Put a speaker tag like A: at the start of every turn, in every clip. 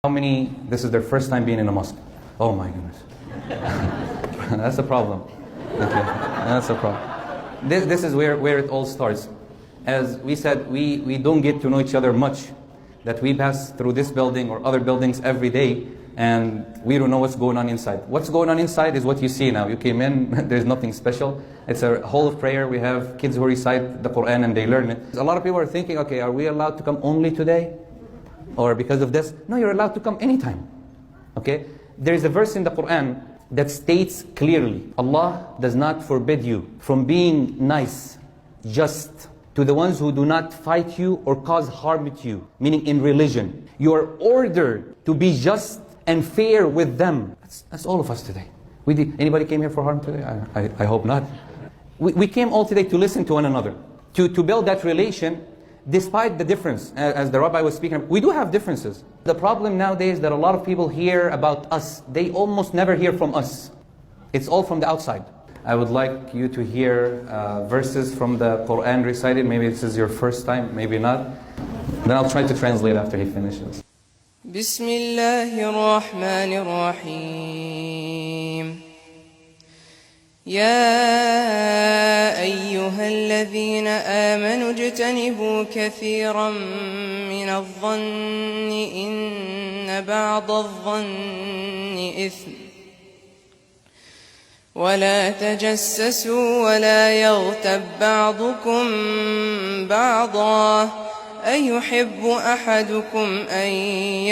A: How many, this is their first time being in a mosque? Oh my goodness. That's a problem. Okay. That's a problem. This is where it all starts. As we said, we don't get to know each other much. That we pass through this building or other buildings every day, and we don't know what's going on inside. What's going on inside is what you see now. You came in, there's nothing special. It's a hall of prayer. We have kids who recite the Quran and they learn it. A lot of people are thinking, okay, are we allowed to come only today? Or because of this? No, you're allowed to come anytime. Okay? There is a verse in the Quran that states clearly, Allah does not forbid you from being nice, just, to the ones who do not fight you or cause harm to you, meaning in religion. You are ordered to be just and fair with them. That's all of us today. Anybody came here for harm today? I hope not. We came all today to listen to one another, to build that relation. Despite the difference, as the rabbi was speaking, we do have differences. The problem nowadays is that a lot of people hear about us. They almost never hear from us. It's all from the outside. I would like you to hear verses from the Quran recited. Maybe this is your first time, maybe not. Then I'll try to translate after he finishes.
B: Bismillahirrahmanirrahim. يا أيها الذين آمنوا اجتنبوا كثيرا من الظن إن بعض الظن إثم ولا تجسسوا ولا يغتب بعضكم بعضا أيحب أحدكم أن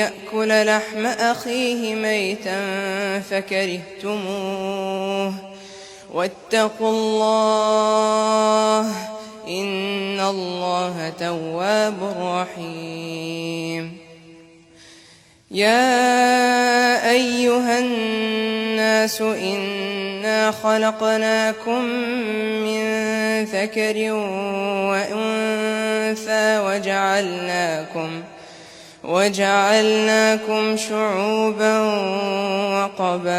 B: يأكل لحم أخيه ميتا فكرهتموه واتقوا الله إن الله تواب رحيم. يا أيها الناس إنا خلقناكم من ذكر وأنثى وجعلناكم شعوبا وقبائل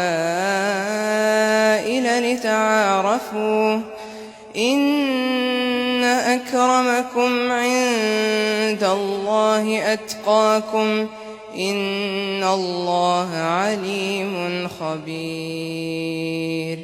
B: لتعارفوا إن أكرمكم عند الله أتقاكم إن الله عليم خبير.